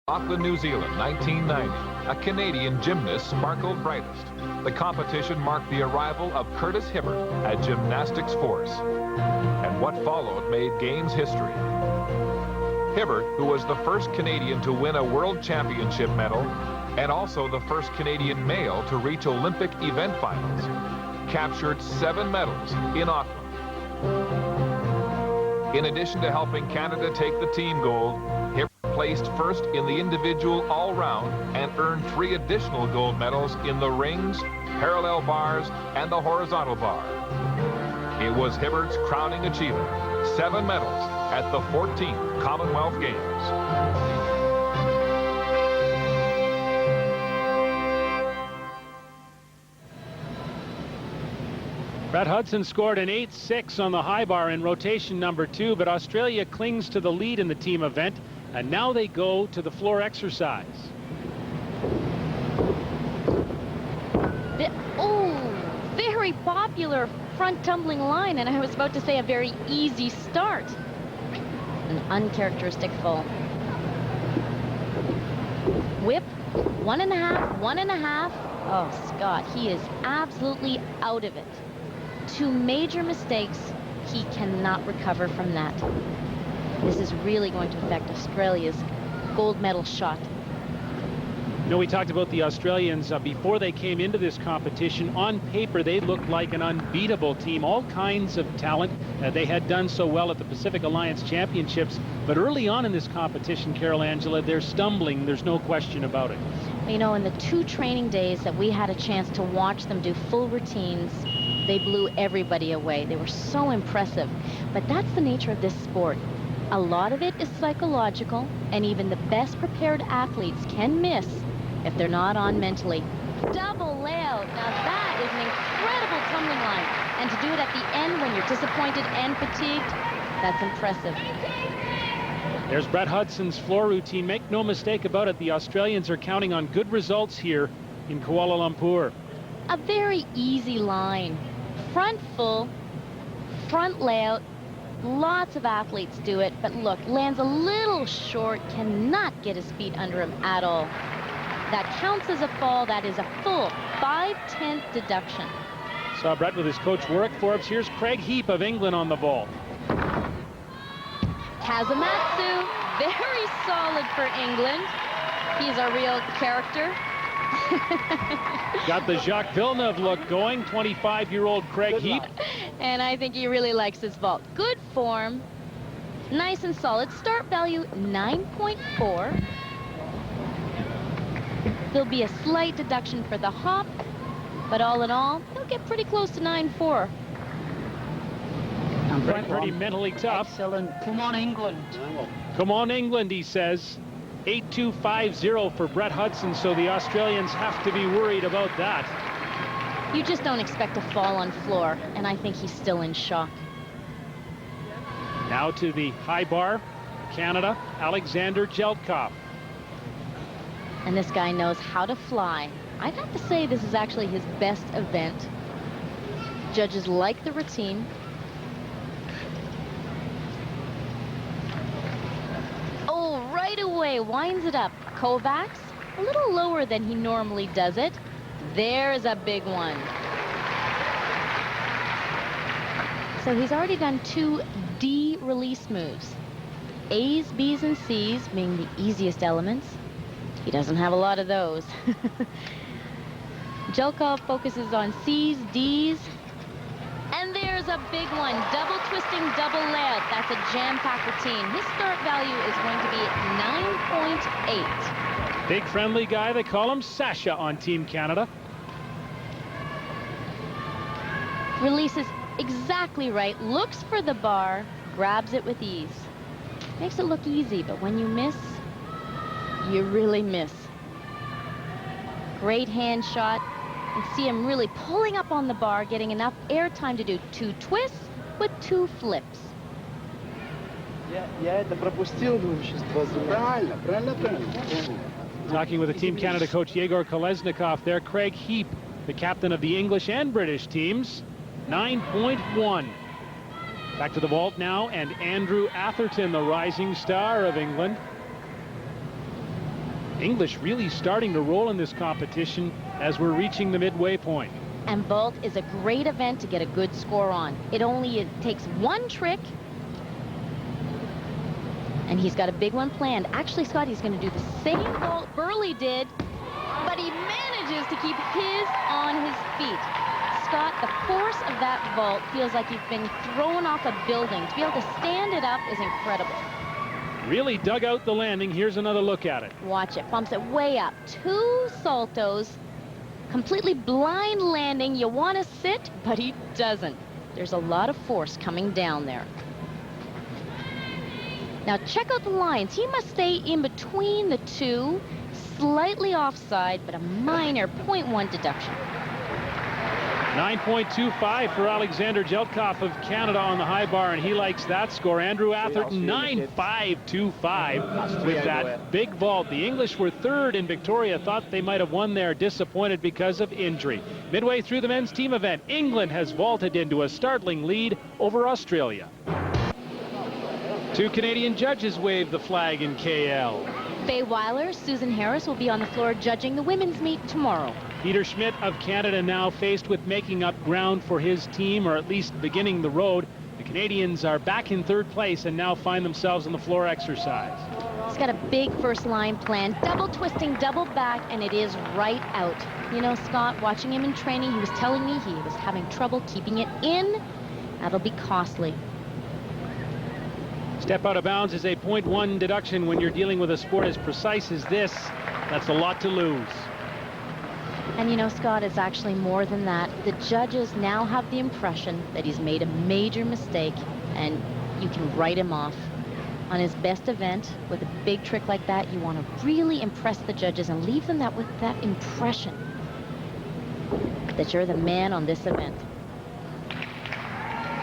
Auckland, New Zealand, 1990. A Canadian gymnast sparkled brightest. The competition marked the arrival of Curtis Hibbert at Gymnastics Force. And what followed made Games history. Hibbert, who was the first Canadian to win a World Championship medal and also the first Canadian male to reach Olympic event finals, captured 7 medals in Auckland. In addition to helping Canada take the team gold, Hibbert placed first in the individual all-round and earned 3 additional gold medals in the rings, parallel bars, and the horizontal bar. It was Hibbert's crowning achievement, 7 medals at the 14th Commonwealth Games. Brett Hudson scored an 8-6 on the high bar in rotation number 2, but Australia clings to the lead in the team event, and now they go to the floor exercise. Very popular front tumbling line, and I was about to say a very easy start. An uncharacteristic fall. Whip, 1.5, 1.5. Oh, Scott, he is absolutely out of it. 2 major mistakes. He cannot recover from that. This is really going to affect Australia's gold medal shot. You know, we talked about the Australians before they came into this competition. On paper, they looked like an unbeatable team, all kinds of talent. They had done so well at the Pacific Alliance Championships, but early on in this competition, Carol Angela, they're stumbling. There's no question about it. You know, in the 2 training days that we had a chance to watch them do full routines, they blew everybody away. They were so impressive. But that's the nature of this sport. A lot of it is psychological, and even the best prepared athletes can miss if they're not on mentally. Double layout. Now that is an incredible tumbling line. And to do it at the end when you're disappointed and fatigued, that's impressive. There's Brett Hudson's floor routine. Make no mistake about it, the Australians are counting on good results here in Kuala Lumpur. A very easy line. Front full, front layout. Lots of athletes do it, but look, lands a little short, cannot get his feet under him at all. That counts as a fall. That is a full 5/10 deduction. Saw Brett with his coach Warwick Forbes. Here's Craig Heap of England on the vault. Kazumatsu, very solid for England. He's a real character. Got the Jacques Villeneuve look going, 25-year-old Craig Heap. And I think he really likes his vault. Good form, nice and solid. Start value 9.4. There'll be a slight deduction for the hop, but all in all, he'll get pretty close to 9.4. Pretty mentally tough. Excellent. Come on, England. Come on, England, he says. 8.250 for Brett Hudson, so the Australians have to be worried about that. You just don't expect to fall on floor, and I think he's still in shock. Now to the high bar, Canada, Alexander Jeltkov. And this guy knows how to fly. I'd have to say this is actually his best event. Judges like the routine. Oh, right away, winds it up. Kovacs, a little lower than he normally does it. There's a big one. So he's already done 2 D release moves. A's, B's, and C's being the easiest elements. He doesn't have a lot of those. Jeltkov focuses on C's, D's, and there's a big one. Double twisting, double layout. That's a jam-packed routine. His start value is going to be 9.8. Big friendly guy. They call him Sasha on Team Canada. Releases exactly right. Looks for the bar. Grabs it with ease. Makes it look easy, but when you miss, you really miss. Great hand shot. And see him really pulling up on the bar, getting enough air time to do 2 twists with 2 flips. Talking with the Team Canada coach Yegor Kolesnikov there. Craig Heap, the captain of the English and British teams, 9.1. Back to the vault now, and Andrew Atherton, the rising star of England. English really starting to roll in this competition as we're reaching the midway point. And vault is a great event to get a good score on. It takes one trick, and he's got a big one planned. Actually, Scott, he's going to do the same vault Burley did, but he manages to keep his on his feet. Scott, the force of that vault feels like you've been thrown off a building. To be able to stand it up is incredible. Really dug out the landing. Here's another look at it. Watch it. Bumps it way up. 2 saltos. Completely blind landing. You want to sit, but he doesn't. There's a lot of force coming down there. Now check out the lines. He must stay in between the two, slightly offside, but a minor 0.1 deduction. 9.25 for Alexander Jeltkov of Canada on the high bar, and he likes that score. Andrew Atherton, 9.525 with that big vault. The English were third in Victoria. Thought they might have won there. Disappointed because of injury. Midway through the men's team event, England has vaulted into a startling lead over Australia. 2 Canadian judges waved the flag in KL. Faye Weiler, Susan Harris will be on the floor judging the women's meet tomorrow. Peter Schmidt of Canada now faced with making up ground for his team, or at least beginning the road. The Canadians are back in third place and now find themselves on the floor exercise. He's got a big first line plan, double twisting, double back, and it is right out. You know, Scott, watching him in training, he was telling me he was having trouble keeping it in. That'll be costly. Step out of bounds is a 0.1 deduction when you're dealing with a sport as precise as this. That's a lot to lose. And you know, Scott, it's actually more than that. The judges now have the impression that he's made a major mistake, and you can write him off. On his best event, with a big trick like that, you want to really impress the judges and leave them with that impression that you're the man on this event.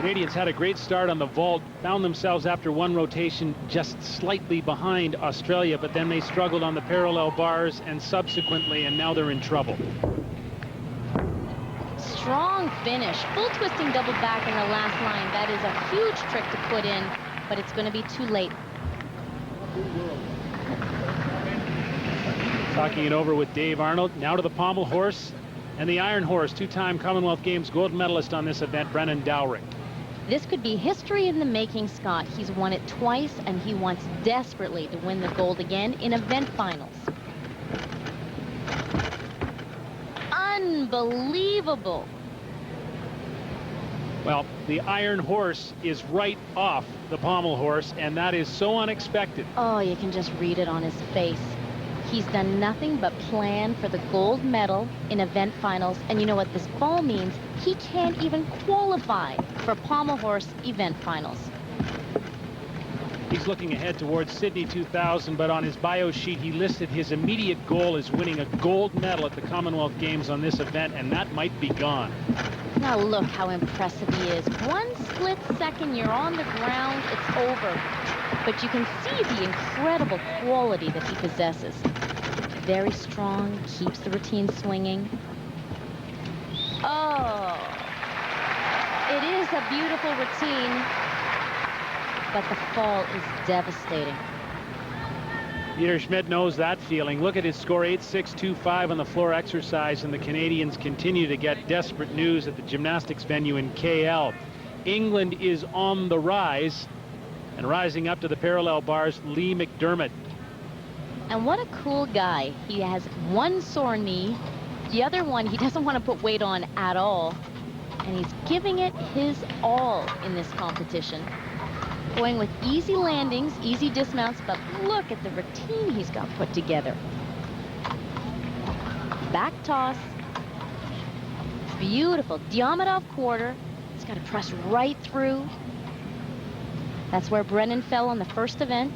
Canadians had a great start on the vault, found themselves after one rotation just slightly behind Australia, but then they struggled on the parallel bars and subsequently, and now they're in trouble. Strong finish, full twisting double back in the last line. That is a huge trick to put in, but it's going to be too late. Talking it over with Dave Arnold. Now to the pommel horse and the iron horse, 2-time Commonwealth Games gold medalist on this event, Brennan Dowrick. This could be history in the making, Scott. He's won it twice, and he wants desperately to win the gold again in event finals. Unbelievable. Well, the iron horse is right off the pommel horse, and that is so unexpected. Oh, you can just read it on his face. He's done nothing but plan for the gold medal in event finals, and you know what this fall means? He can't even qualify for pommel horse event finals. He's looking ahead towards Sydney 2000, but on his bio sheet he listed his immediate goal as winning a gold medal at the Commonwealth Games on this event, and that might be gone. Now look how impressive he is. 1 split second, you're on the ground, it's over. But you can see the incredible quality that he possesses. Very strong, keeps the routine swinging. Oh, it is a beautiful routine, but the fall is devastating. Peter Schmidt knows that feeling. Look at his score, 8.625 on the floor exercise, and the Canadians continue to get desperate news at the gymnastics venue in KL. England is on the rise, and rising up to the parallel bars, Lee McDermott. And what a cool guy. He has one sore knee, the other one he doesn't want to put weight on at all, and he's giving it his all in this competition. Going with easy landings, easy dismounts, but look at the routine he's got put together. Back toss. Beautiful. Diamondov quarter. He's got to press right through. That's where Brennan fell on the first event.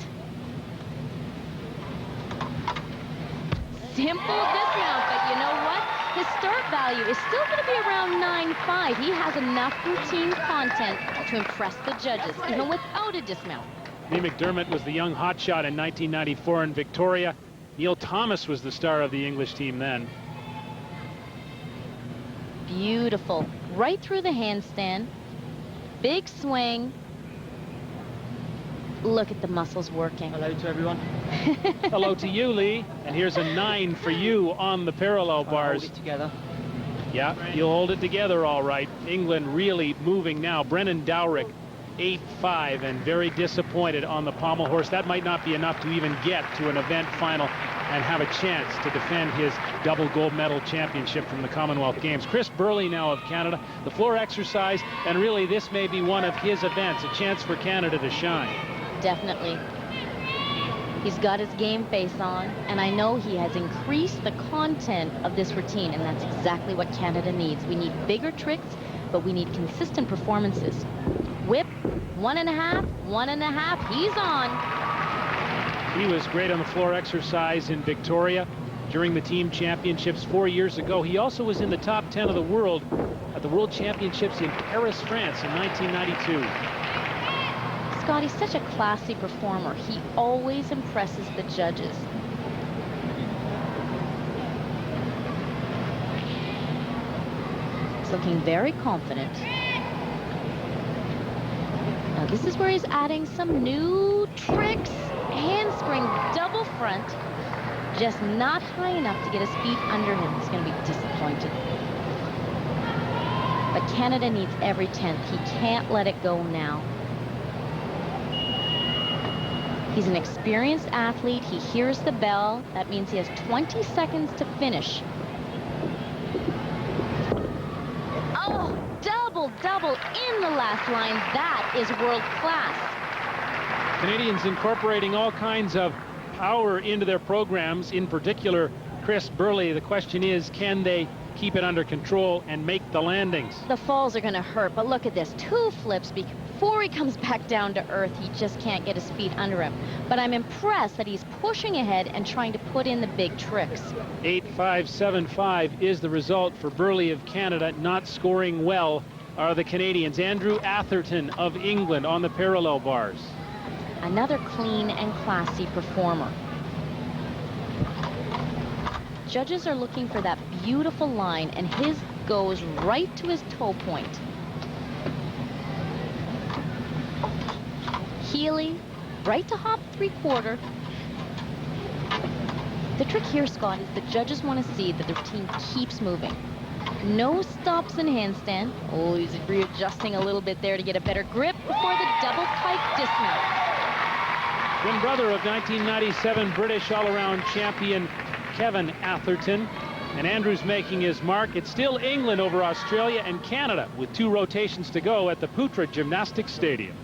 Simple dismount, but you know what? His start value is still going to be around 9.5. He has enough routine content to impress the judges, even without a dismount. Lee McDermott was the young hotshot in 1994 in Victoria. Neil Thomas was the star of the English team then. Beautiful. Right through the handstand. Big swing. Look at the muscles working. Hello to everyone. Hello to you, Lee. And here's a 9 for you on the parallel bars. Hold it together. Yeah, you'll hold it together all right. England really moving now. Brennan Dowrick, 8-5, and very disappointed on the pommel horse. That might not be enough to even get to an event final and have a chance to defend his double gold medal championship from the Commonwealth Games. Chris Burley now of Canada, the floor exercise, and really this may be one of his events, a chance for Canada to shine. Definitely. He's got his game face on, and I know he has increased the content of this routine, and that's exactly what Canada needs. We need bigger tricks, but we need consistent performances. Whip, 1.5, 1.5, he's on. He was great on the floor exercise in Victoria during the team championships 4 years ago. He also was in the top 10 of the world at the World Championships in Paris, France in 1992. Scotty's such a classy performer. He always impresses the judges. He's looking very confident. Now this is where he's adding some new tricks. Handspring double front. Just not high enough to get his feet under him. He's going to be disappointed. But Canada needs every 10th. He can't let it go now. He's an experienced athlete. He hears the bell. That means he has 20 seconds to finish. Oh, double in the last line. That is world class. Canadians incorporating all kinds of power into their programs, in particular Chris Burley. The question is, can they keep it under control and make the landings? The falls are going to hurt, but look at this. 2 flips before he comes back down to earth. He just can't get his feet under him. But I'm impressed that he's pushing ahead and trying to put in the big tricks. 8-5, 7-5 is the result for Burley of Canada. Not scoring well are the Canadians. Andrew Atherton of England on the parallel bars. Another clean and classy performer. Judges are looking for that beautiful line, and his goes right to his toe point. Healy, right to hop 3/4. The trick here, Scott, is the judges want to see that their team keeps moving. No stops in handstand. Oh, he's readjusting a little bit there to get a better grip before the double pike dismount. Twin brother of 1997 British all-around champion Kevin Atherton. And Andrew's making his mark. It's still England over Australia and Canada with 2 rotations to go at the Putra Gymnastics Stadium.